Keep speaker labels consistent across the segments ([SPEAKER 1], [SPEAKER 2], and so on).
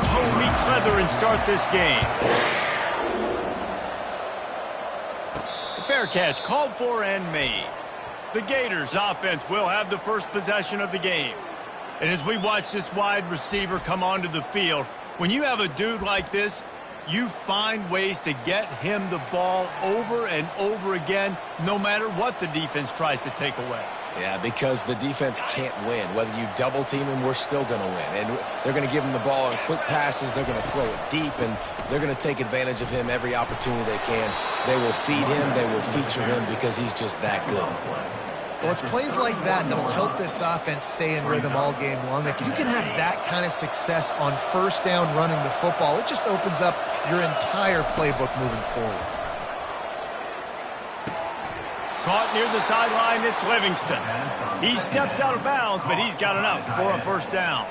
[SPEAKER 1] toe meets leather and start this game. Fair catch called for and made. The Gators offense will have the first possession of the game. And as we watch this wide receiver come onto the field, when you have a dude like this, you find ways to get him the ball over and over again, no matter what the defense tries to take away.
[SPEAKER 2] Yeah, because the defense can't win. Whether you double team him, we're still going to win. And they're going to give him the ball in quick passes. They're going to throw it deep, and they're going to take advantage of him every opportunity they can. They will feed him. They will feature him because he's just that good.
[SPEAKER 3] Well, it's plays like that will help this offense stay in rhythm all game long. If you can have that kind of success on first down running the football, it just opens up your entire playbook moving forward.
[SPEAKER 1] Caught near the sideline, it's Livingston. He steps out of bounds, but he's got enough for a first down.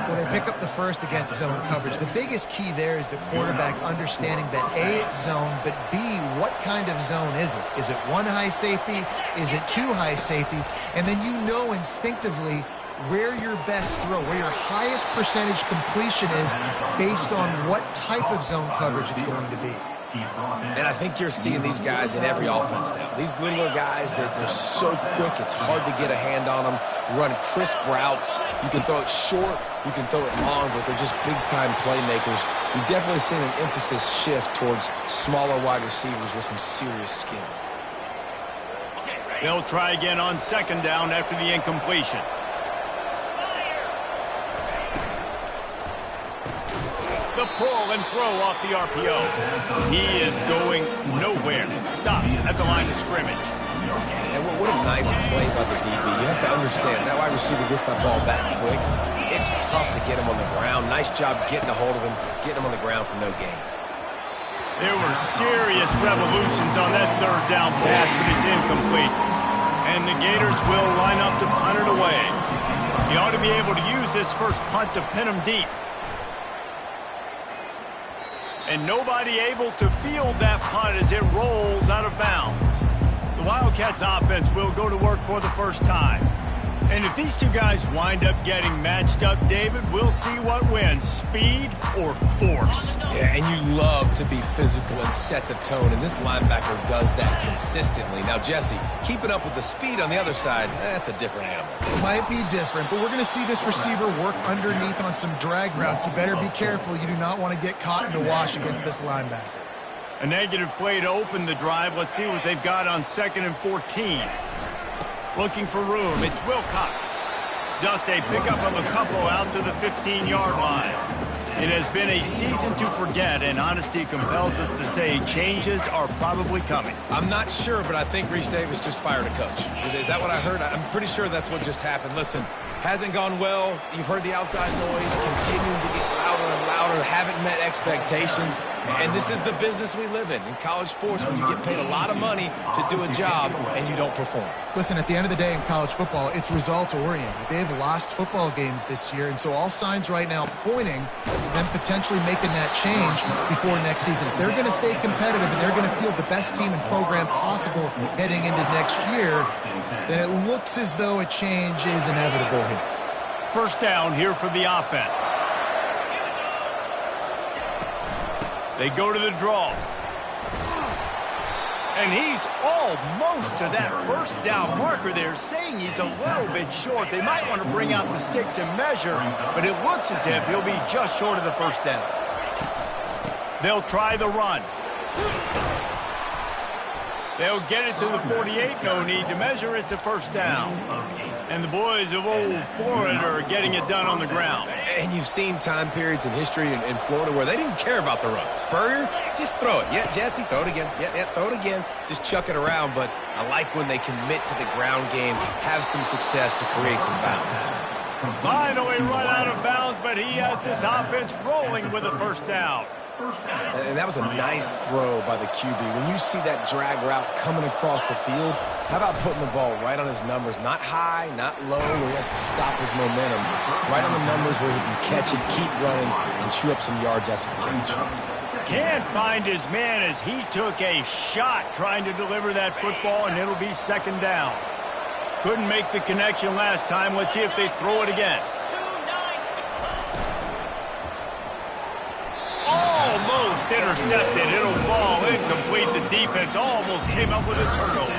[SPEAKER 3] Well, they pick up the first against zone coverage. The biggest key there is the quarterback understanding that A, it's zone, but B, what kind of zone is it? Is it one high safety? Is it two high safeties? And then you know instinctively where your best throw, where your highest percentage completion is based on what type of zone coverage it's going to be.
[SPEAKER 2] And I think you're seeing these guys in every offense now. These littler guys, they're so quick, it's hard to get a hand on them, run crisp routes. You can throw it short, you can throw it long, but they're just big-time playmakers. You've definitely seen an emphasis shift towards smaller wide receivers with some serious skill.
[SPEAKER 1] They'll try again on second down after the incompletion. The pull and throw off the RPO. He is going nowhere. Stop at the line of scrimmage.
[SPEAKER 2] And what a nice play by the DB. You have to understand, that wide receiver gets that ball that quick. It's tough to get him on the ground. Nice job getting a hold of him, getting him on the ground for no gain.
[SPEAKER 1] There were serious revolutions on that third down pass, but it's incomplete. And the Gators will line up to punt it away. He ought to be able to use this first punt to pin him deep. And nobody able to field that punt as it rolls out of bounds. The Wildcats offense will go to work for the first time. And if these two guys wind up getting matched up, David, we'll see what wins, speed or force.
[SPEAKER 2] Yeah, and you love to be physical and set the tone, and this linebacker does that consistently. Now, Jesse, keeping up with the speed on the other side, that's a different animal.
[SPEAKER 3] It might be different, but we're going to see this receiver work underneath on some drag routes. You better be careful. You do not want to get caught in the wash against this linebacker.
[SPEAKER 1] A negative play to open the drive. Let's see what they've got on 2nd and 14. Looking for room, it's Wilcox. Just a pickup of a couple out to the 15-yard line. It has been a season to forget, and honesty compels us to say changes are probably coming.
[SPEAKER 2] I'm not sure, but I think Reese Davis just fired a coach. Is that what I heard? I'm pretty sure that's what just happened. Listen, hasn't gone well. You've heard the outside noise, continuing to get louder and louder, haven't met expectations. And this is the business we live in college sports, when you get paid a lot of money to do a job and you don't perform.
[SPEAKER 3] Listen, at the end of the day in college football, it's results-oriented. They've lost football games this year, and so all signs right now pointing to them potentially making that change before next season. If they're going to stay competitive and they're going to field the best team and program possible heading into next year, then it looks as though a change is inevitable here.
[SPEAKER 1] First down here for the offense. They go to the draw. And he's almost to that first down marker there, saying he's a little bit short. They might want to bring out the sticks and measure, but it looks as if he'll be just short of the first down. They'll try the run. They'll get it to the 48. No need to measure. It's a first down. And the boys of old Florida are getting it done on the ground.
[SPEAKER 2] And you've seen time periods in history in Florida where they didn't care about the run. Spurrier, just throw it. Yeah, Jesse, throw it again. Yeah, throw it again. Just chuck it around. But I like when they commit to the ground game, have some success to create some balance.
[SPEAKER 1] Finally run out of bounds, but he has this offense rolling with a first down.
[SPEAKER 2] And that was a nice throw by the QB. When you see that drag route coming across the field, how about putting the ball right on his numbers? Not high, not low, where he has to stop his momentum. Right on the numbers where he can catch it, keep running, and chew up some yards after the catch.
[SPEAKER 1] Can't find his man as he took a shot trying to deliver that football, and it'll be second down. Couldn't make the connection last time. Let's see if they throw it again. Almost intercepted. It'll fall incomplete. The defense almost came up with a turnover.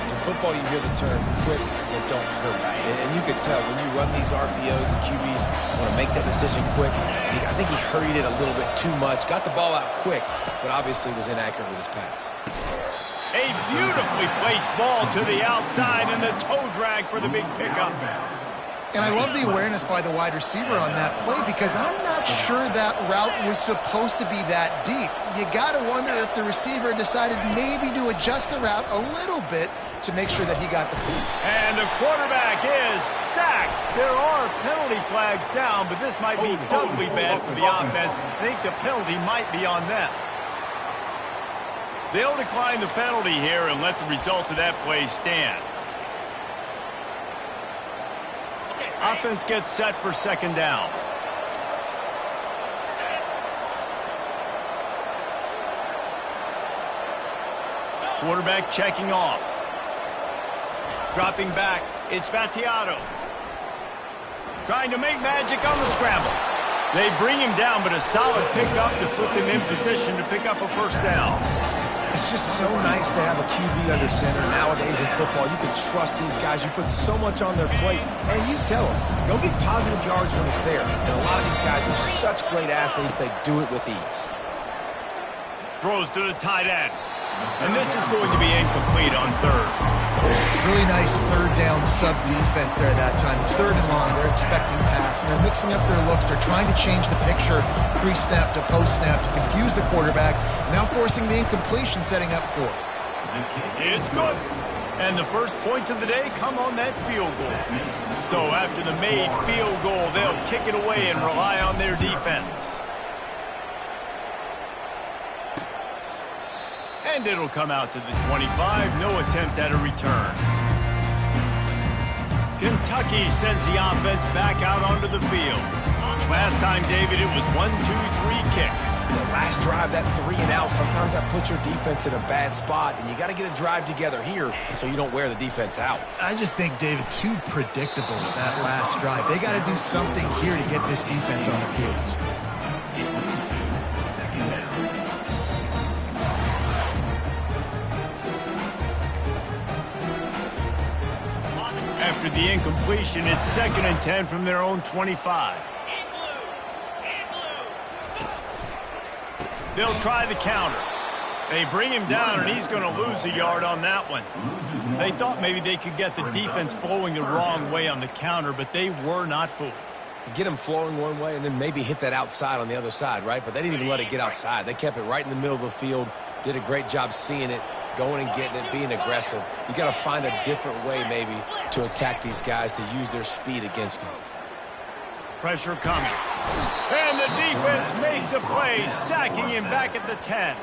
[SPEAKER 2] In football, you hear the term quick but don't hurry. And you can tell when you run these RPOs, the QBs want to make that decision quick. I think he hurried it a little bit too much. Got the ball out quick, but obviously was inaccurate with his pass.
[SPEAKER 1] A beautifully placed ball to the outside and the toe drag for the big pickup.
[SPEAKER 3] And I love the awareness by the wide receiver on that play because I'm not sure that route was supposed to be that deep. You got to wonder if the receiver decided maybe to adjust the route a little bit to make sure that he got the field.
[SPEAKER 1] And the quarterback is sacked. There are penalty flags down, but this might be doubly bad for the offense. I think the penalty might be on them. They'll decline the penalty here and let the result of that play stand. Offense gets set for second down. Quarterback checking off. Dropping back, it's Battiato. Trying to make magic on the scramble. They bring him down, but a solid pickup to put them in position to pick up a first down.
[SPEAKER 2] It's just so nice to have a QB under center. Nowadays in football, you can trust these guys. You put so much on their plate, and you tell them, go get positive yards when it's there. And a lot of these guys are such great athletes, they do it with ease.
[SPEAKER 1] Throws to the tight end. And this is going to be incomplete on third.
[SPEAKER 3] Really nice third down sub defense there that time. It's third and long. They're expecting pass, and they're mixing up their looks. They're trying to change the picture pre-snap to post-snap to confuse the quarterback, now forcing the incompletion, setting up fourth.
[SPEAKER 1] It's good. And the first points of the day come on that field goal. So after the made field goal, they'll kick it away and rely on their defense. And it'll come out to the 25. No attempt at a return. Kentucky sends the offense back out onto the field. Last time, David, it was 1-2-3 kick.
[SPEAKER 2] The last drive, that 3 and out, sometimes that puts your defense in a bad spot, and you got to get a drive together here so you don't wear the defense out.
[SPEAKER 3] I just think, David, too predictable that last drive. They got to do something here to get this defense on the field.
[SPEAKER 1] After the incompletion, it's 2nd and 10 from their own 25. They'll try the counter. They bring him down, and he's going to lose a yard on that one. They thought maybe they could get the defense flowing the wrong way on the counter, but they were not fooled.
[SPEAKER 2] Get them flowing one way and then maybe hit that outside on the other side, right? But they didn't even let it get outside. They kept it right in the middle of the field, did a great job seeing it, going and getting it, being aggressive. You got to find a different way maybe to attack these guys to use their speed against them.
[SPEAKER 1] Pressure coming. And the defense makes a play, sacking him back at the 10.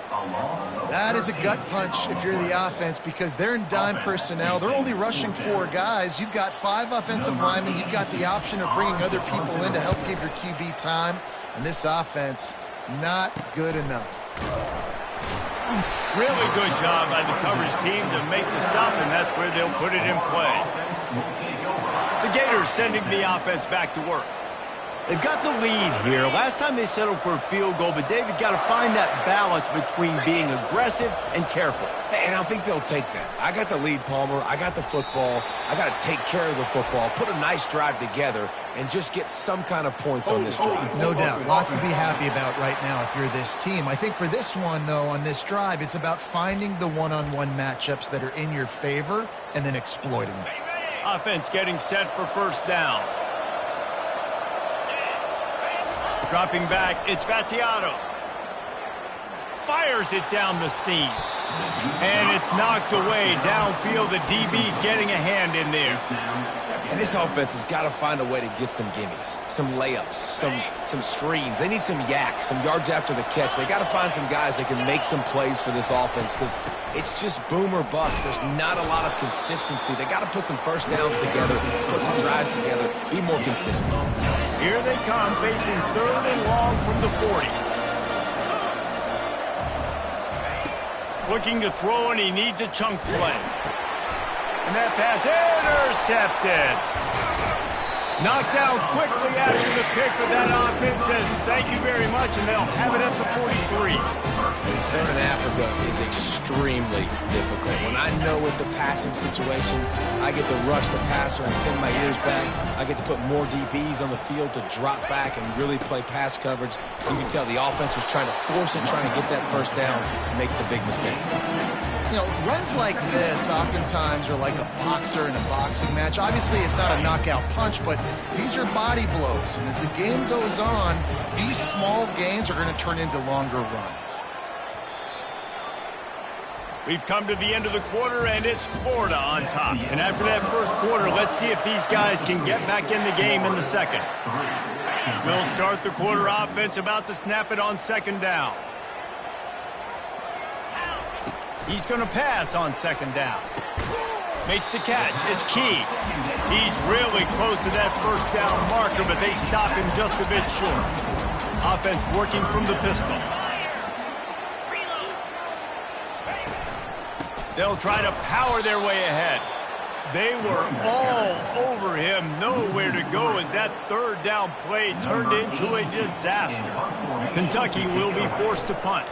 [SPEAKER 3] That is a gut punch if you're the offense because they're in dime personnel. They're only rushing 4 guys. You've got 5 offensive linemen. You've got the option of bringing other people in to help give your QB time. And this offense, not good enough.
[SPEAKER 1] Really good job by the coverage team to make the stop, and that's where they'll put it in play. The Gators sending the offense back to work. They've got the lead here. Last time they settled for a field goal, but David got to find that balance between being aggressive and careful.
[SPEAKER 2] And I think they'll take that. I got the lead, Palmer. I got the football. I got to take care of the football, put a nice drive together, and just get some kind of points on this drive.
[SPEAKER 3] No doubt. Lots to be happy about right now if you're this team. I think for this one, though, on this drive, it's about finding the one-on-one matchups that are in your favor and then exploiting them.
[SPEAKER 1] Offense getting set for first down. Dropping back, it's Battiato. Fires it down the seam. And it's knocked away downfield. The DB getting a hand in there.
[SPEAKER 2] And this offense has got to find a way to get some gimmies, some layups, some screens. They need some yak, some yards after the catch. They got to find some guys that can make some plays for this offense because it's just boom or bust. There's not a lot of consistency. They got to put some first downs together, put some drives together, be more consistent.
[SPEAKER 1] Here they come, facing 3rd and long from the 40. Looking to throw, and he needs a chunk play. And that pass intercepted. Knocked down quickly after the pick, but that offense says thank you very much, and they'll have it at the 43.
[SPEAKER 2] Third in Africa is extremely difficult. When I know it's a passing situation, I get to rush the passer and pin my ears back. I get to put more DBs on the field to drop back and really play pass coverage. You can tell the offense was trying to force it, trying to get that first down, and makes the big mistake.
[SPEAKER 3] You know, runs like this oftentimes are like a boxer in a boxing match. Obviously, it's not a knockout punch, but these are body blows. And as the game goes on, these small gains are going to turn into longer runs.
[SPEAKER 1] We've come to the end of the quarter, and it's Florida on top. And after that first quarter, let's see if these guys can get back in the game in the second. We'll start the quarter offense, about to snap it on second down. He's going to pass on second down. Makes the catch. It's key. He's really close to that first down marker, but they stop him just a bit short. Offense working from the pistol. They'll try to power their way ahead. They were all over him. Nowhere to go as that third down play turned into a disaster. Kentucky will be forced to punt.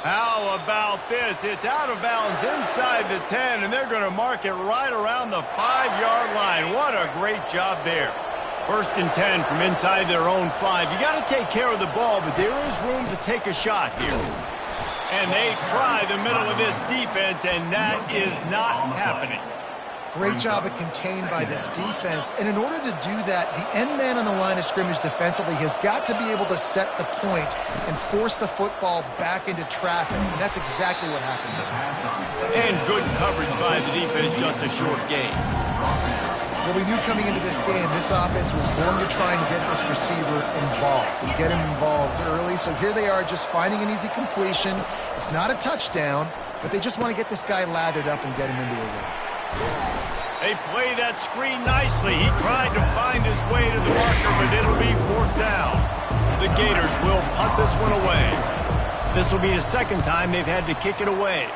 [SPEAKER 1] How about this? It's out of bounds inside the 10, and they're going to mark it right around the 5-yard line. What a great job there. First and 10 from inside their own 5. You got to take care of the ball, but there is room to take a shot here. And they try the middle of this defense, and that is not happening.
[SPEAKER 3] Great job of contained by this defense. And in order to do that, the end man on the line of scrimmage defensively has got to be able to set the point and force the football back into traffic. And that's exactly what happened there.
[SPEAKER 1] And good coverage by the defense, just a short gain.
[SPEAKER 3] Well, we knew coming into this game, this offense was going to try and get this receiver involved and get him involved early. So here they are just finding an easy completion. It's not a touchdown, but they just want to get this guy lathered up and get him into a run.
[SPEAKER 1] They play that screen nicely. He tried to find his way to the marker, but it'll be fourth down. The Gators will punt this one away. This will be the second time they've had to kick it away.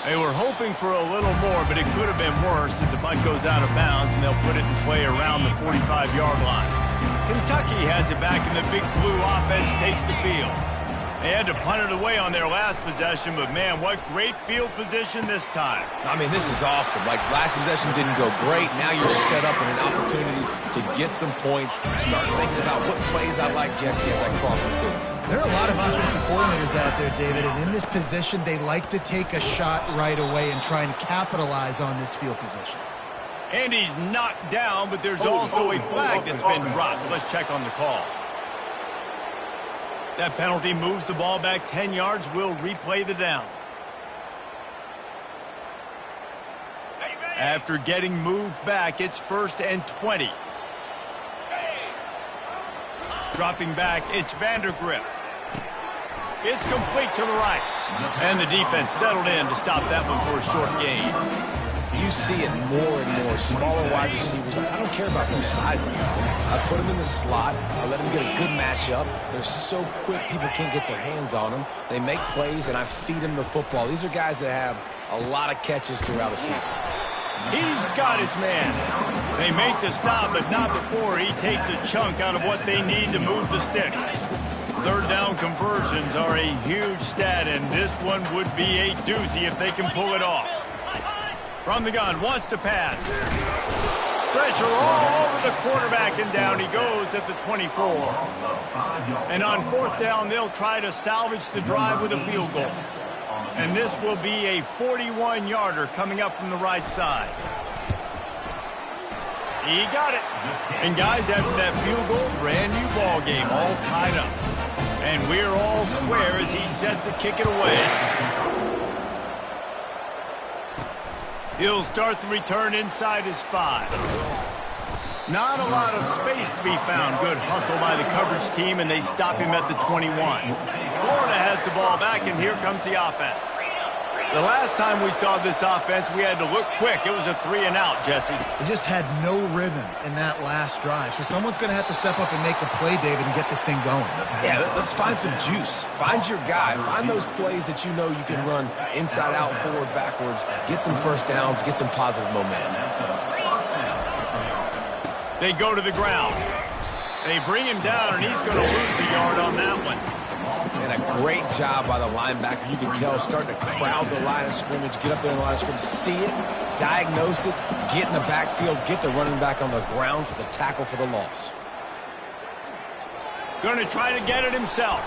[SPEAKER 1] They were hoping for a little more, but it could have been worse as the punt goes out of bounds, and they'll put it in play around the 45-yard line. Kentucky has it back, and the big blue offense takes the field. They had to punt it away on their last possession, but, man, what great field position this time.
[SPEAKER 2] I mean, this is awesome. Like, last possession didn't go great. Now you're set up with an opportunity to get some points. Start thinking about what plays I like, Jesse, as I cross the field.
[SPEAKER 3] There are a lot of offensive coordinators out there, David, and in this position, they like to take a shot right away and try and capitalize on this field position.
[SPEAKER 1] And he's knocked down, but there's also a flag that's been dropped. Let's check on the call. That penalty moves the ball back 10 yards. We'll replay the down. After getting moved back, it's 1st and 20. Dropping back, it's Vandergrift. It's complete to the right. And the defense settled in to stop that one for a short gain.
[SPEAKER 2] You see it more and more. Smaller wide receivers, I don't care about their size anymore. I put them in the slot. I let them get a good matchup. They're so quick, people can't get their hands on them. They make plays, and I feed them the football. These are guys that have a lot of catches throughout a season.
[SPEAKER 1] He's got his man. They make the stop, but not before he takes a chunk out of what they need to move the sticks. Third down conversions are a huge stat, and this one would be a doozy if they can pull it off. From the gun, wants to pass. Pressure all over the quarterback, and down he goes at the 24. And on fourth down, they'll try to salvage the drive with a field goal. And this will be a 41-yarder coming up from the right side. He got it. And guys, after that field goal, brand new ball game, all tied up. And we're all square as he's set to kick it away. He'll start the return inside his 5. Not a lot of space to be found. Good hustle by the coverage team, and they stop him at the 21. Florida has the ball back, and here comes the offense. The last time we saw this offense, we had to look quick. It was a 3-and-out, Jesse.
[SPEAKER 3] They just had no rhythm in that last drive. So someone's going to have to step up and make a play, David, and get this thing going.
[SPEAKER 2] Yeah, let's find some juice. Find your guy. Find those plays that you know you can run inside out, forward, backwards. Get some first downs. Get some positive momentum.
[SPEAKER 1] They go to the ground. They bring him down, and he's going to lose a yard on that one.
[SPEAKER 2] And a great job by the linebacker. You can tell starting to crowd the line of scrimmage, get up there in the line of scrimmage, see it, diagnose it, get in the backfield, get the running back on the ground for the tackle for the loss.
[SPEAKER 1] Going to try to get it himself.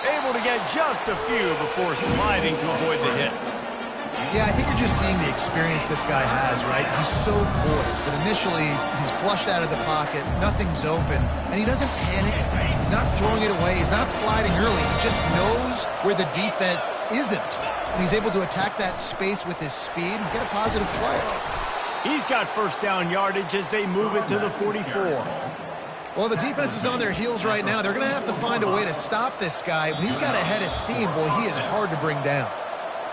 [SPEAKER 1] Able to get just a few before sliding to avoid the hits.
[SPEAKER 3] Yeah, I think you're just seeing the experience this guy has, right? He's so poised that initially he's flushed out of the pocket, nothing's open, and he doesn't panic. He's not throwing it away. He's not sliding early. He just knows where the defense isn't, and he's able to attack that space with his speed and get a positive play.
[SPEAKER 1] He's got first down yardage as they move it to the 44.
[SPEAKER 3] Well, the defense is on their heels right now. They're going to have to find a way to stop this guy. When he's got a head of steam, boy, he is hard to bring down.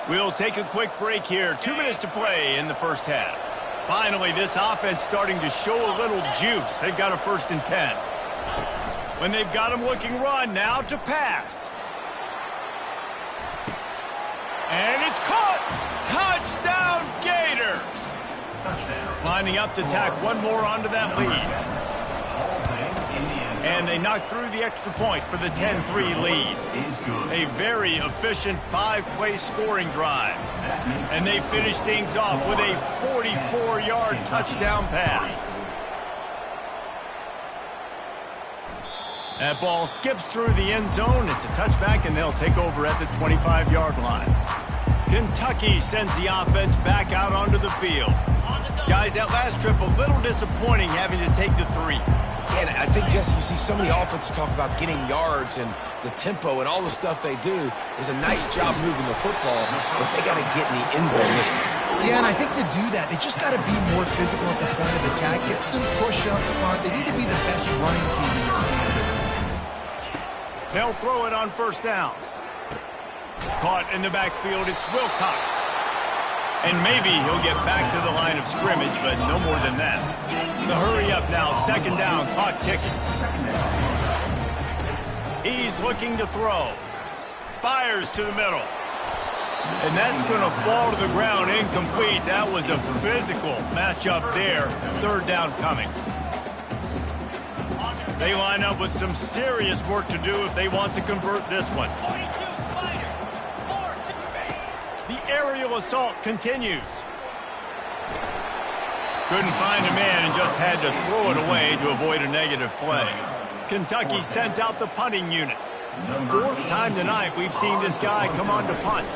[SPEAKER 1] We'll take a quick break here. 2 minutes to play in the first half. Finally, this offense starting to show a little juice. They've got a 1st and 10. When they've got him looking run, now to pass. And it's caught! Touchdown, Gators! Lining up to tack one more onto that lead. And they knock through the extra point for the 10-3 lead. A very efficient 5-play scoring drive. And they finish things off with a 44-yard touchdown pass. That ball skips through the end zone. It's a touchback, and they'll take over at the 25-yard line. Kentucky sends the offense back out onto the field. Guys, that last trip a little disappointing having to take the 3.
[SPEAKER 2] And I think, Jesse, you see so many offenses talk about getting yards and the tempo and all the stuff they do. It was a nice job moving the football, but they got to get in the end zone this time.
[SPEAKER 3] Yeah, and I think to do that, they just got to be more physical at the point of attack, get some push up front. They need to be the best running team in this game.
[SPEAKER 1] They'll throw it on first down. Caught in the backfield, it's Wilcox. And maybe he'll get back to the line of scrimmage, but no more than that. The hurry up now, 2nd down, clock ticking. He's looking to throw. Fires to the middle. And that's going to fall to the ground incomplete. That was a physical matchup there. 3rd down coming. They line up with some serious work to do if they want to convert this one. The aerial assault continues. Couldn't find a man and just had to throw it away to avoid a negative play. Kentucky sends out the punting unit. 4th time tonight we've seen this guy come on to punt.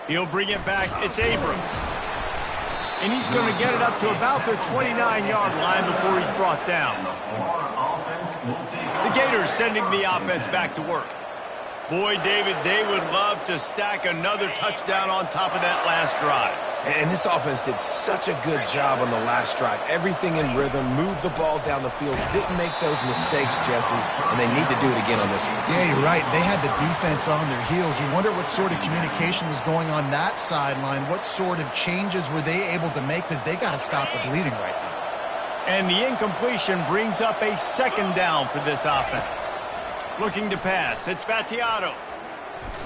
[SPEAKER 1] He'll bring it back. It's Abrams. And he's going to get it up to about the 29-yard line before he's brought down. The Gators sending the offense back to work. Boy, David, they would love to stack another touchdown on top of that last drive.
[SPEAKER 2] And this offense did such a good job on the last drive. Everything in rhythm, moved the ball down the field, didn't make those mistakes, Jesse, and they need to do it again on this one.
[SPEAKER 3] Yeah, you're right. They had the defense on their heels. You wonder what sort of communication was going on that sideline. What sort of changes were they able to make, because they got to stop the bleeding right now.
[SPEAKER 1] And the incompletion brings up a 2nd down for this offense. Looking to pass. It's Battiato.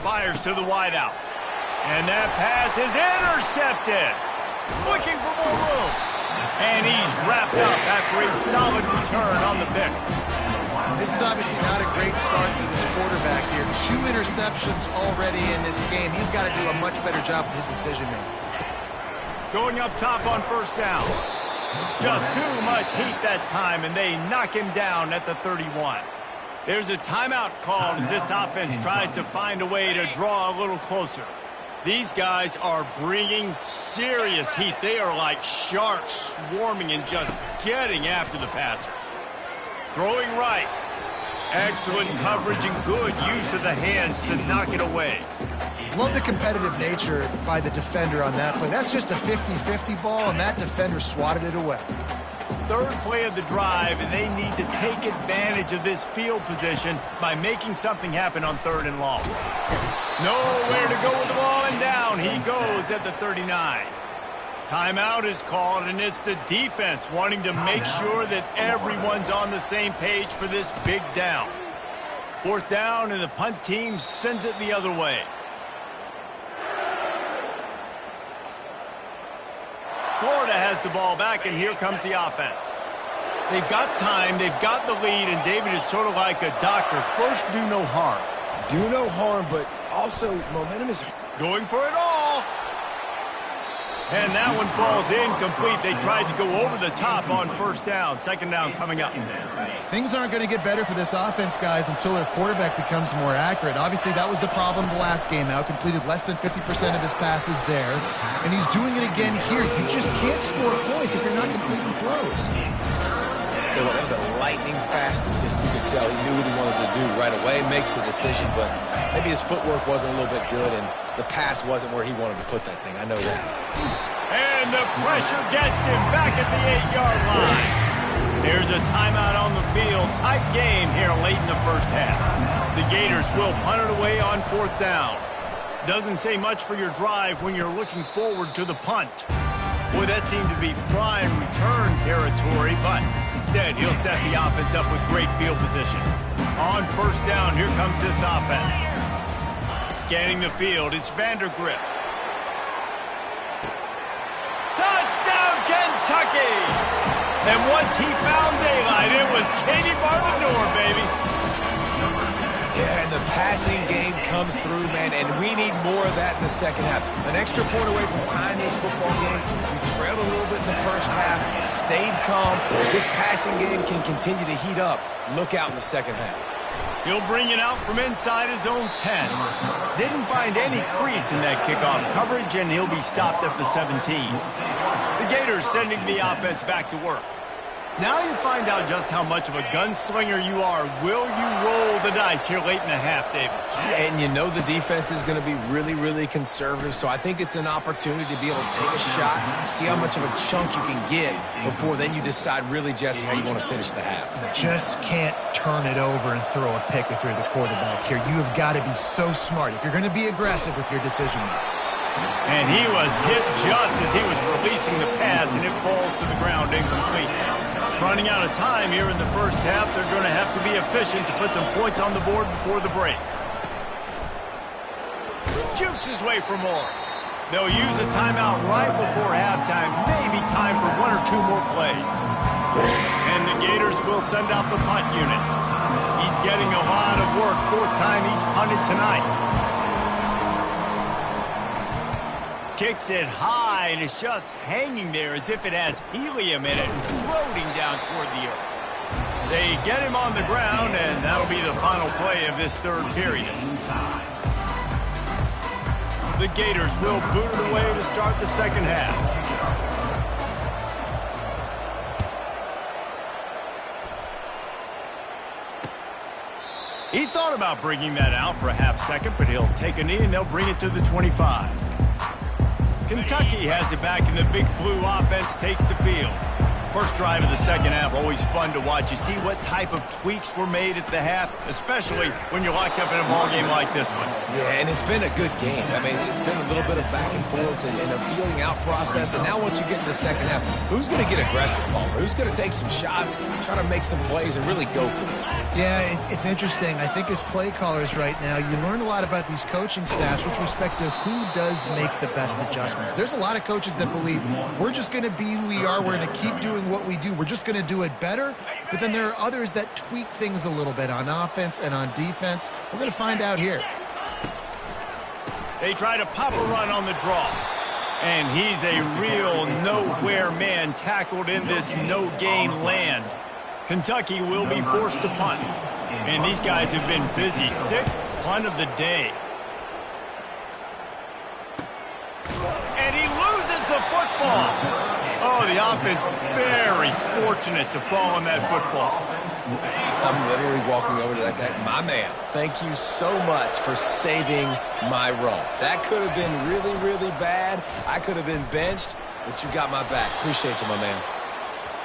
[SPEAKER 1] Fires to the wideout. And that pass is intercepted. Looking for more room. And he's wrapped up after a solid return on the pick.
[SPEAKER 3] This is obviously not a great start for this quarterback here. 2 interceptions already in this game. He's got to do a much better job with his decision-making.
[SPEAKER 1] Going up top on 1st down. Just too much heat that time, and they knock him down at the 31. There's a timeout called as this offense tries to find a way to draw a little closer. These guys are bringing serious heat. They are like sharks swarming and just getting after the passer. Throwing right. Excellent coverage and good use of the hands to knock it away.
[SPEAKER 3] Love the competitive nature by the defender on that play. That's just a 50-50 ball, and that defender swatted it away.
[SPEAKER 1] third play of the drive, and they need to take advantage of this field position by making something happen on 3rd and long. Nowhere to go with the ball, and down he goes at the 39. Timeout is called, and it's the defense wanting to make sure that everyone's on the same page for this big down. 4th down, and the punt team sends it the other way. Florida has the ball back, and here comes the offense. They've got time, they've got the lead, and David is sort of like a doctor. First, do no harm.
[SPEAKER 2] Do no harm, but also momentum is
[SPEAKER 1] going for it all. And that one falls incomplete. They tried to go over the top on 1st down. 2nd down coming up.
[SPEAKER 3] Things aren't going to get better for this offense, guys, until their quarterback becomes more accurate. Obviously, that was the problem the last game out. Completed less than 50% of his passes there. And he's doing it again here. You just can't score points if you're not completing throws.
[SPEAKER 2] So that was a lightning-fast decision. You could tell he knew what he wanted to do right away, makes the decision, but maybe his footwork wasn't a little bit good, and the pass wasn't where he wanted to put that thing. I know that.
[SPEAKER 1] And the pressure gets him back at the 8-yard line. Here's a timeout on the field. Tight game here late in the 1st half. The Gators will punt it away on 4th down. Doesn't say much for your drive when you're looking forward to the punt. Boy, that seemed to be prime return territory, but instead he'll set the offense up with great field position. On 1st down, here comes this offense. Scanning the field, it's Vandergrift. Touchdown, Kentucky! And once he found daylight, it was Katie bar the door, baby.
[SPEAKER 2] Yeah, and the passing game comes through, man, and we need more of that in the 2nd half. An extra point away from tying this football game. We trailed a little bit in the 1st half, stayed calm. This passing game can continue to heat up. Look out in the 2nd half.
[SPEAKER 1] He'll bring it out from inside his own 10. Didn't find any crease in that kickoff coverage, and he'll be stopped at the 17. The Gators sending the offense back to work. Now you find out just how much of a gunslinger you are. Will you roll the dice here late in the half, David?
[SPEAKER 2] And you know the defense is going to be really, really conservative, so I think it's an opportunity to be able to take a shot, see how much of a chunk you can get before then you decide really, Jesse, how you want to finish the half.
[SPEAKER 3] Just can't turn it over and throw a pick if you're the quarterback here. You have got to be so smart if you're going to be aggressive with your decision.
[SPEAKER 1] And he was hit just as he was releasing the pass, and it falls to the ground incomplete. Running out of time here in the 1st half, they're going to have to be efficient to put some points on the board before the break. Jukes his way for more. They'll use a timeout right before halftime, maybe time for 1 or 2 more plays. And the Gators will send out the punt unit. He's getting a lot of work. 4th time he's punted tonight. Kicks it high, and it's just hanging there as if it has helium in it, floating down toward the earth. They get him on the ground, and that'll be the final play of this 3rd period. The Gators will boot it away to start the 2nd half. He thought about bringing that out for a half-second, but he'll take a knee, and they'll bring it to the 25. Kentucky has it back, and the big blue offense takes the field. First drive of the 2nd half, always fun to watch. You see what type of tweaks were made at the half, especially when you're locked up in a ball game like this one.
[SPEAKER 2] Yeah, and it's been a good game. I mean, it's been a little bit of back and forth and a feeling out process. And now once you get in the 2nd half, who's going to get aggressive, Palmer? Who's going to take some shots, try to make some plays, and really go for it?
[SPEAKER 3] Yeah, it's interesting. I think as play callers right now, you learn a lot about these coaching staffs with respect to who does make the best adjustments. There's a lot of coaches that believe we're just going to be who we are. We're going to keep doing what we do. We're just going to do it better. But then there are others that tweak things a little bit on offense and on defense. We're going to find out here.
[SPEAKER 1] They try to pop a run on the draw. And he's a real nowhere man tackled in this no-gain land. Kentucky will be forced to punt. And these guys have been busy. 6th punt of the day. And he loses the football. Oh, the offense very fortunate to fall on that football.
[SPEAKER 2] I'm literally walking over to that guy. My man, thank you so much for saving my run. That could have been really, really bad. I could have been benched, but you got my back. Appreciate you, my man.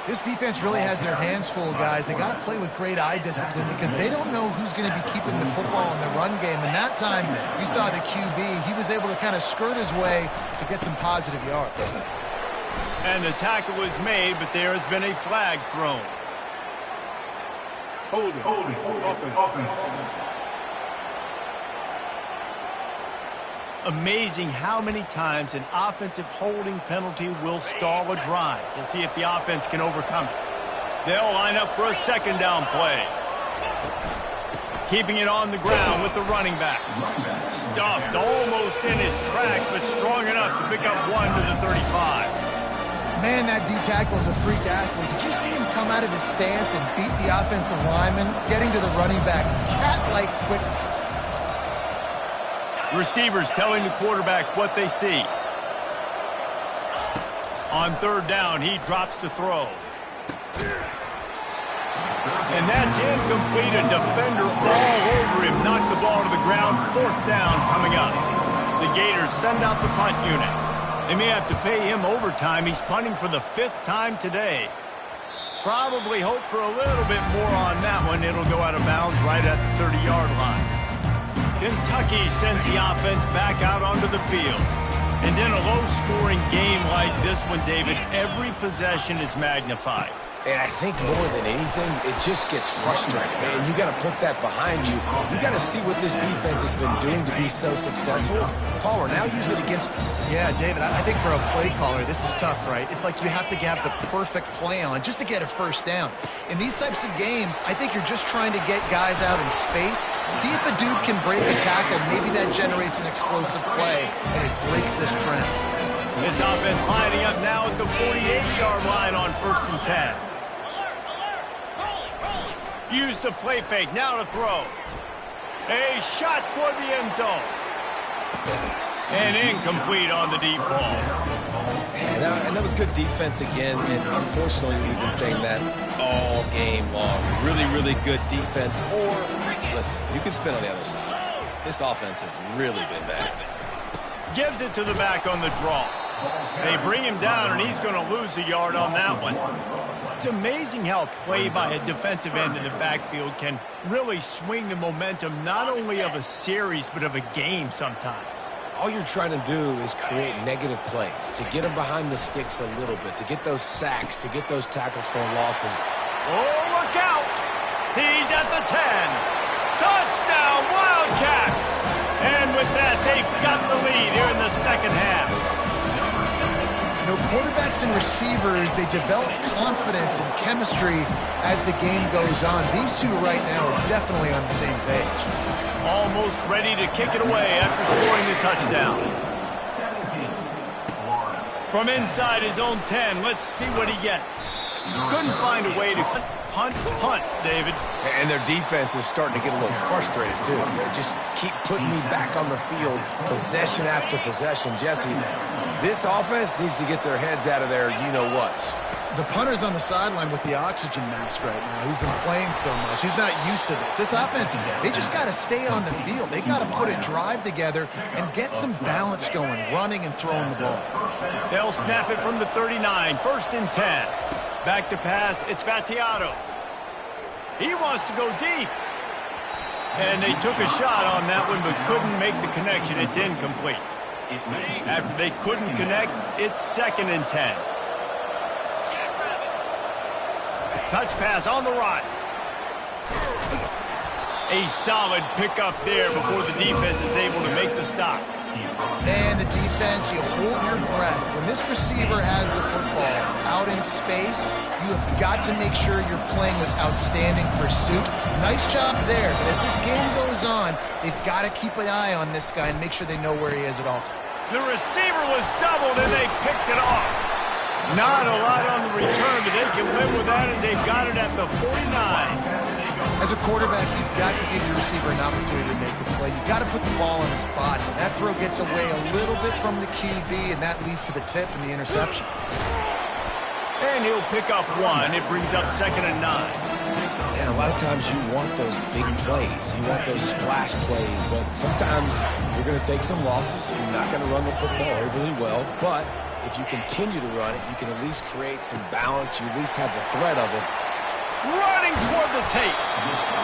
[SPEAKER 3] This defense really has their hands full, guys. They got to play with great eye discipline because they don't know who's going to be keeping the football in the run game. And that time, you saw the QB. He was able to kind of skirt his way to get some positive yards.
[SPEAKER 1] And the tackle was made, but there has been a flag thrown.
[SPEAKER 4] Hold it. Offense.
[SPEAKER 1] Amazing how many times an offensive holding penalty will stall a drive. We'll see if the offense can overcome it. They'll line up for a second down play. Keeping it on the ground with the running back. Stuffed almost in his tracks, but strong enough to pick up one to the 35.
[SPEAKER 3] Man, that D-tackle is a freak athlete. Did you see him come out of his stance and beat the offensive lineman, getting to the running back? Cat-like quickness.
[SPEAKER 1] Receivers telling the quarterback what they see. On third down, he drops to throw. And that's incomplete. A defender all over him. Knocked the ball to the ground. Fourth down coming up. The Gators send out the punt unit. They may have to pay him overtime. He's punting for the 5th time today. Probably hope for a little bit more on that one. It'll go out of bounds right at the 30-yard line. Kentucky sends the offense back out onto the field. And in a low-scoring game like this one, David, every possession is magnified.
[SPEAKER 2] And I think more than anything, it just gets frustrating, man. You got to put that behind you. You got to see what this defense has been doing to be so successful. Caller, now use it against them.
[SPEAKER 3] Yeah, David, I think for a play caller, this is tough, right? It's like you have to have the perfect play on just to get a first down. In these types of games, I think you're just trying to get guys out in space, see if a dude can break a tackle. Maybe that generates an explosive play, and it breaks this trend.
[SPEAKER 1] This offense lining up now at the 48-yard line on 1st and 10. Use the play fake, now to throw. A shot toward the end zone. And incomplete on the deep ball.
[SPEAKER 2] And that was good defense again, and unfortunately we've been saying that all game long. Really, really good defense. Or, listen, you can spin on the other side. This offense has really been bad.
[SPEAKER 1] Gives it to the back on the draw. They bring him down, and he's going to lose a yard on that one. It's amazing how a play by a defensive end in the backfield can really swing the momentum not only of a series but of a game sometimes.
[SPEAKER 2] All you're trying to do is create negative plays, to get them behind the sticks a little bit, to get those sacks, to get those tackles for losses.
[SPEAKER 1] Oh, look out! He's at the 10. Touchdown, Wildcats! And with that, they've got the lead here in the second half.
[SPEAKER 3] You know, quarterbacks and receivers, they develop confidence and chemistry as the game goes on. These two right now are definitely on the same page.
[SPEAKER 1] Almost ready to kick it away after scoring the touchdown. From inside his own 10, let's see what he gets. Couldn't find a way to punt, David.
[SPEAKER 2] And their defense is starting to get a little frustrated, too. They just keep putting me back on the field, possession after possession. Jesse, this offense needs to get their heads out of there, you-know-whats.
[SPEAKER 3] The punter's on the sideline with the oxygen mask right now. He's been playing so much. He's not used to this. This offense, they just got to stay on the field. They've got to put a drive together and get some balance going, running and throwing the ball.
[SPEAKER 1] They'll snap it from the 39, 1st and 10. Back to pass, it's Battiato. He wants to go deep. And they took a shot on that one, but couldn't make the connection. It's incomplete. After they couldn't connect, it's 2nd and 10. Touch pass on the right. A solid pickup there before the defense is able to make the stop.
[SPEAKER 3] Man, the defense, you hold your breath. When this receiver has the football out in space, you have got to make sure you're playing with outstanding pursuit. Nice job there, but as this game goes on, they've got to keep an eye on this guy and make sure they know where he is at all times.
[SPEAKER 1] The receiver was doubled, and they picked it off. Not a lot on the return, but they can live with that as they've got it at the 49.
[SPEAKER 3] As a quarterback, you've got to give your receiver an opportunity to make the play. You've got to put the ball on his body. That throw gets away a little bit from the QB, and that leads to the tip and the interception.
[SPEAKER 1] And he'll pick up one. It brings up 2nd and 9.
[SPEAKER 2] And a lot of times you want those big plays. You want those splash plays, but sometimes you're going to take some losses. You're not going to run the football overly well, but if you continue to run it, you can at least create some balance. You at least have the threat of it.
[SPEAKER 1] Running toward the tape.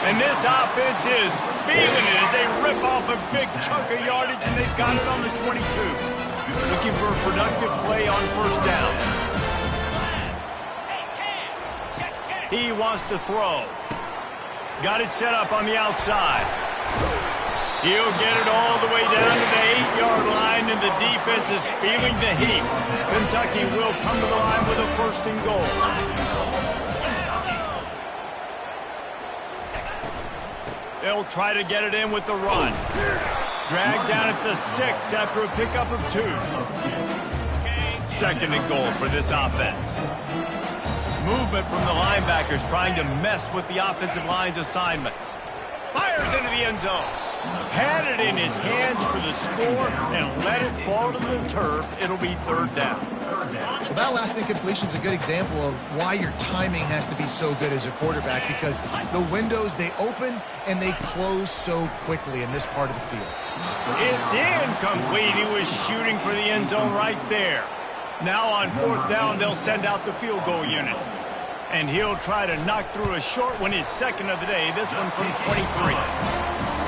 [SPEAKER 1] And this offense is feeling it as they rip off a big chunk of yardage, and they've got it on the 22. Looking for a productive play on first down. He wants to throw. Got it set up on the outside. He'll get it all the way down to the 8-yard line, and the defense is feeling the heat. Kentucky will come to the line with a first and goal. They'll try to get it in with the run. Dragged down at the 6 after a pickup of 2. Second and goal for this offense. Movement from the linebackers trying to mess with the offensive line's assignments. Fires into the end zone. Had it in his hands for the score and let it fall to the turf. It'll be third down.
[SPEAKER 3] Well, that last incompletion is a good example of why your timing has to be so good as a quarterback, because the windows, they open and they close so quickly in this part of the field.
[SPEAKER 1] It's incomplete. He was shooting for the end zone right there. Now on fourth down, they'll send out the field goal unit. And he'll try to knock through a short one, his second of the day, this one from 23.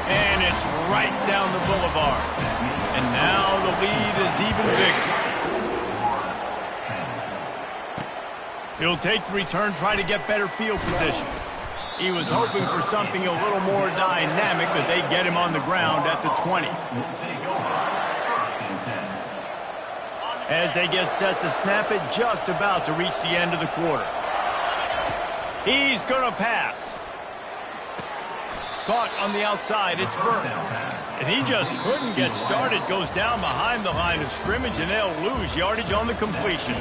[SPEAKER 1] And it's right down the boulevard. And now the lead is even bigger. He'll take the return, try to get better field position. He was hoping for something a little more dynamic, but they get him on the ground at the 20. As they get set to snap it, just about to reach the end of the quarter. He's going to pass. Caught on the outside, it's Burke. And he just couldn't get started. Goes down behind the line of scrimmage, and they'll lose yardage on the completion.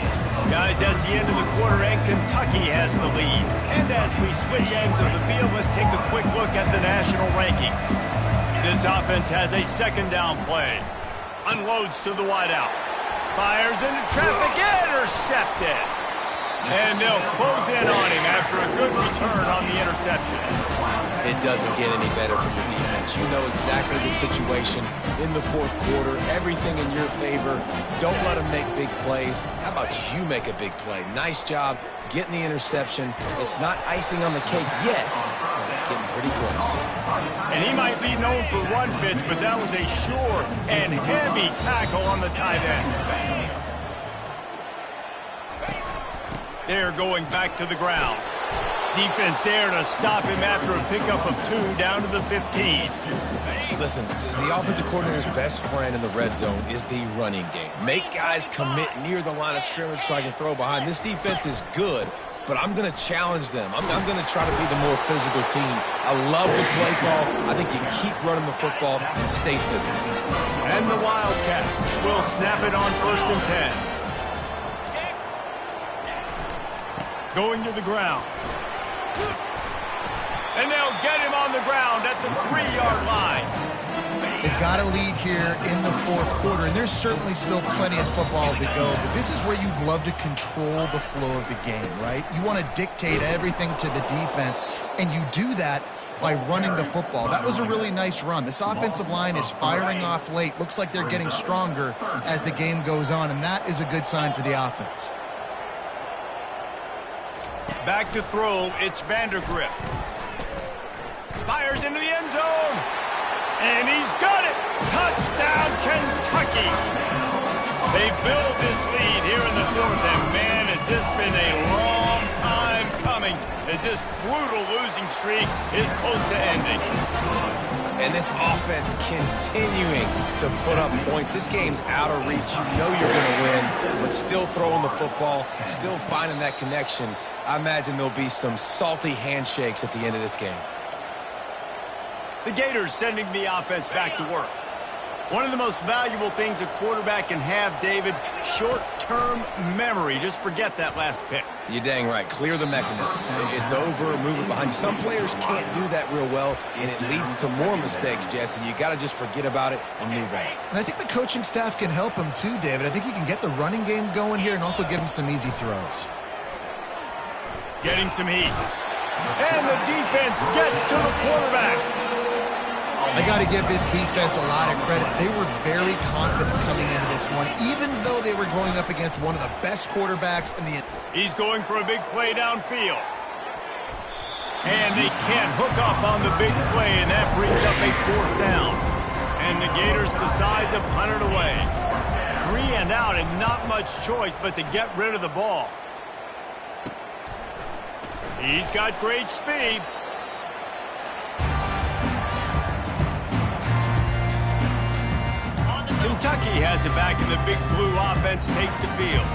[SPEAKER 1] Guys, that's the end of the quarter, and Kentucky has the lead. And as we switch ends of the field, let's take a quick look at the national rankings. This offense has a second down play. Unloads to the wideout. Fires into traffic, intercepted. And they'll close in on him after a good return on the interception.
[SPEAKER 2] It doesn't get any better from the defense. You know exactly the situation in the fourth quarter. Everything in your favor. Don't let them make big plays. How about you make a big play? Nice job getting the interception. It's not icing on the cake yet, but it's getting pretty close.
[SPEAKER 1] And he might be known for run fits, but that was a sure and heavy tackle on the tight end. They're going back to the ground. Defense there to stop him after a pickup of 2 down to the 15.
[SPEAKER 2] Listen, the offensive coordinator's best friend in the red zone is the running game. Make guys commit near the line of scrimmage so I can throw behind. This defense is good, but I'm going to challenge them. I'm going to try to be the more physical team. I love the play call. I think you keep running the football and stay physical.
[SPEAKER 1] And the Wildcats will snap it on first and 10. Going to the ground. And they'll get him on the ground at the 3-yard line.
[SPEAKER 3] They've got a lead here in the fourth quarter, and there's certainly still plenty of football to go, but this is where you'd love to control the flow of the game, right? You want to dictate everything to the defense, and you do that by running the football. That was a really nice run. This offensive line is firing off late. Looks like they're getting stronger as the game goes on, and that is a good sign for the offense.
[SPEAKER 1] Back to throw, it's Vandergrift. Fires into the end zone. And he's got it. Touchdown, Kentucky. They build this lead here in the fourth, and man, has this been a long time coming as this brutal losing streak is close to ending.
[SPEAKER 2] And this offense continuing to put up points. This game's out of reach. You know you're going to win, but still throwing the football, still finding that connection. I imagine there'll be some salty handshakes at the end of this game.
[SPEAKER 1] The Gators sending the offense back to work. One of the most valuable things a quarterback can have, David, short-term memory. Just forget that last pick.
[SPEAKER 2] You're dang right. Clear the mechanism. It's over, move it behind you. Some players can't do that real well, and it leads to more mistakes, Jesse. You got to just forget about it and move on.
[SPEAKER 3] And I think the coaching staff can help him too, David. I think you can get the running game going here and also give him some easy throws.
[SPEAKER 1] Getting some heat. And the defense gets to the quarterback.
[SPEAKER 3] I got to give this defense a lot of credit. They were very confident coming into this one, even though they were going up against one of the best quarterbacks in the...
[SPEAKER 1] He's going for a big play downfield. And they can't hook up on the big play, and that brings up a 4th down. And the Gators decide to punt it away. 3 and out, and not much choice but to get rid of the ball. He's got great speed. Kentucky has it back, and the Big Blue offense takes the field.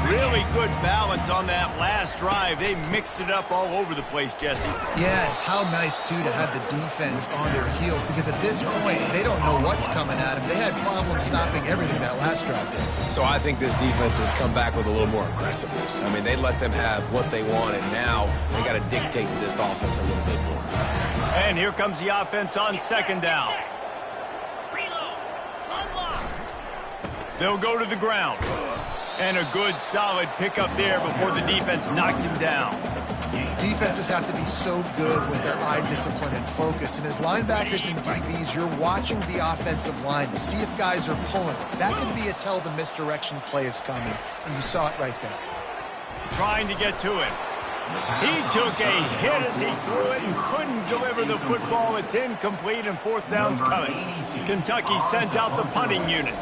[SPEAKER 1] Really good balance on that last drive. They mixed it up all over the place, Jesse.
[SPEAKER 3] Yeah, how nice, too, to have the defense on their heels, because at this point, they don't know what's coming at them. They had problems stopping everything that last drive did.
[SPEAKER 2] So I think this defense would come back with a little more aggressiveness. I mean, they let them have what they want, and now they got to dictate to this offense a little bit more.
[SPEAKER 1] And here comes the offense on 2nd down. They'll go to the ground. And a good, solid pickup there before the defense knocks him down.
[SPEAKER 3] Defenses have to be so good with their eye discipline and focus. And as linebackers and DBs, you're watching the offensive line to see if guys are pulling. That could be a tell the misdirection play is coming. And you saw it right there.
[SPEAKER 1] Trying to get to it. He took a hit as he threw it and couldn't deliver the football. It's incomplete, and 4th down's coming. Kentucky sends out the punting unit.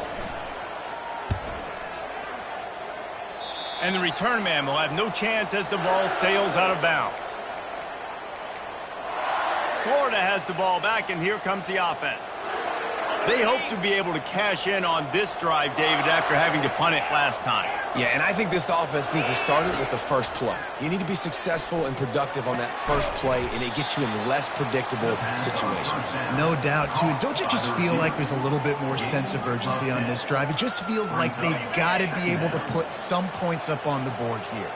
[SPEAKER 1] And the return man will have no chance as the ball sails out of bounds. Florida has the ball back, and here comes the offense. They hope to be able to cash in on this drive, David, after having to punt it last time.
[SPEAKER 2] Yeah, and I think this offense needs to start it with the first play. You need to be successful and productive on that first play, and it gets you in less predictable situations.
[SPEAKER 3] No doubt, too. And don't you just feel like there's a little bit more sense of urgency on this drive? It just feels like they've got to be able to put some points up on the board here.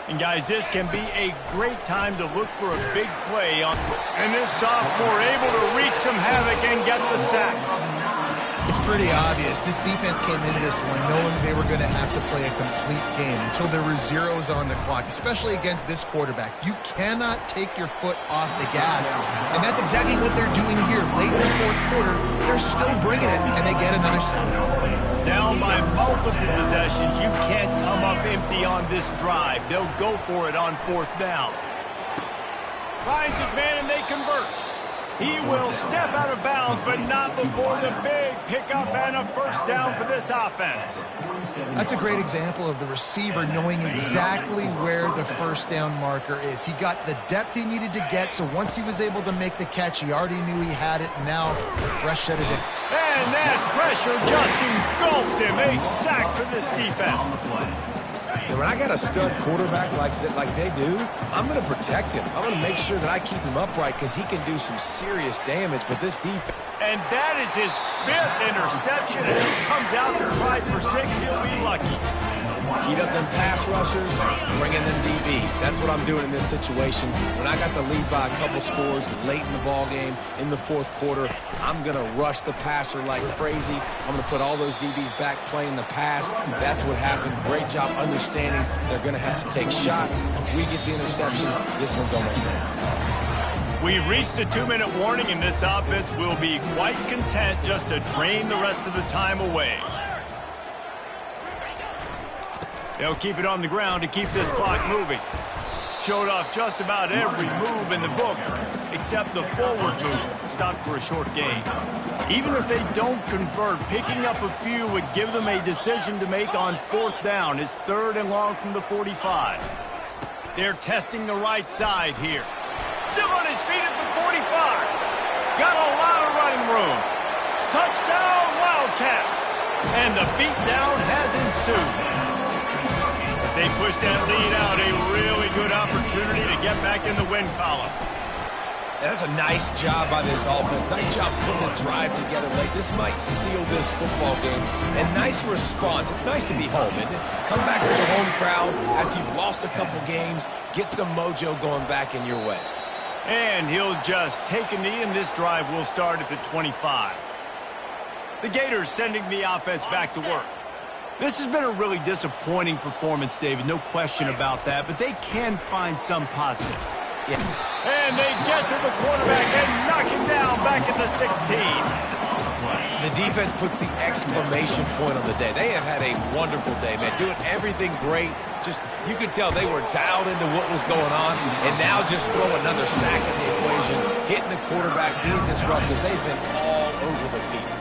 [SPEAKER 1] And, guys, this can be a great time to look for a big play. And this sophomore able to wreak some havoc and get the sack.
[SPEAKER 3] It's pretty obvious. This defense came into this one knowing they were going to have to play a complete game until there were zeros on the clock, especially against this quarterback. You cannot take your foot off the gas, and that's exactly what they're doing here. Late in the 4th quarter, they're still bringing it, and they get another sack.
[SPEAKER 1] Down by multiple possessions, you can't come up empty on this drive. They'll go for it on 4th down. Finds his man, and they convert. He will step out of bounds, but not before the big pickup and a 1st down for this offense.
[SPEAKER 3] That's a great example of the receiver knowing exactly where the 1st down marker is. He got the depth he needed to get, so once he was able to make the catch, he already knew he had it, and now a fresh set of it.
[SPEAKER 1] And that pressure just engulfed him. A sack for this defense.
[SPEAKER 2] When I got a stud quarterback like they do, I'm going to protect him. I'm going to make sure that I keep him upright because he can do some serious damage, but this defense...
[SPEAKER 1] And that is his 5th interception, and he comes out to try for 6. He'll be lucky.
[SPEAKER 2] Heat up them pass rushers, bring in them DBs. That's what I'm doing in this situation. When I got the lead by a couple scores late in the ball game, in the 4th quarter, I'm going to rush the passer like crazy. I'm going to put all those DBs back playing the pass. That's what happened. Great job understanding they're going to have to take shots. We get the interception. This one's almost done.
[SPEAKER 1] We've reached the 2-minute warning, and this offense will be quite content just to drain the rest of the time away. They'll keep it on the ground to keep this clock moving. Showed off just about every move in the book, except the forward move, stopped for a short gain. Even if they don't convert, picking up a few would give them a decision to make on 4th down. It's 3rd and long from the 45. They're testing the right side here. Still on his feet at the 45. Got a lot of running room. Touchdown, Wildcats. And the beatdown has ensued. As they push that lead out, a really good opportunity to get back in the win column.
[SPEAKER 2] That's a nice job by this offense. Nice job putting the drive together late. This might seal this football game. And nice response. It's nice to be home, isn't it? Come back to the home crowd after you've lost a couple games. Get some mojo going back in your way.
[SPEAKER 1] And he'll just take a knee, and this drive will start at the 25. The Gators sending the offense back to work. This has been a really disappointing performance, David. No question about that, but they can find some positive.
[SPEAKER 2] Yeah.
[SPEAKER 1] And they get to the quarterback and knock him down back at the 16.
[SPEAKER 2] The defense puts the exclamation point on the day. They have had a wonderful day, man. Doing everything great. Just, you could tell they were dialed into what was going on. And now just throw another sack in the equation. Hitting the quarterback, being disruptive. They've been all over the field.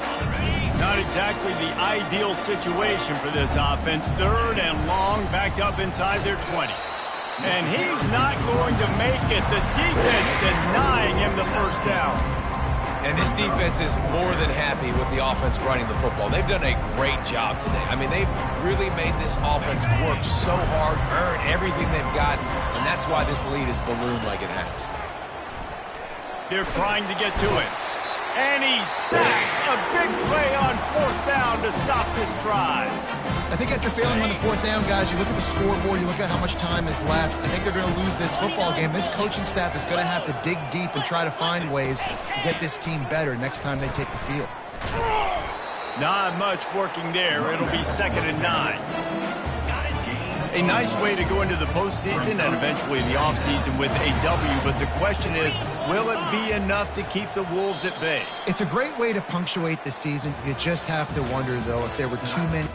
[SPEAKER 1] Not exactly the ideal situation for this offense. 3rd and long, backed up inside their 20. And he's not going to make it. The defense denying him the first down.
[SPEAKER 2] And this defense is more than happy with the offense running the football. They've done a great job today. I mean, they've really made this offense work so hard, earn everything they've gotten, and that's why this lead is ballooned like it has.
[SPEAKER 1] They're trying to get to it. And he's sacked. A big play on 4th down to stop this drive.
[SPEAKER 3] I think after failing on the 4th down, guys, you look at the scoreboard, you look at how much time is left. I think they're going to lose this football game. This coaching staff is going to have to dig deep and try to find ways to get this team better next time they take the field.
[SPEAKER 1] Not much working there. It'll be 2nd and 9. A nice way to go into the postseason and eventually the offseason with a W, but the question is, will it be enough to keep the Wolves at bay?
[SPEAKER 3] It's a great way to punctuate the season. You just have to wonder, though, if there were too many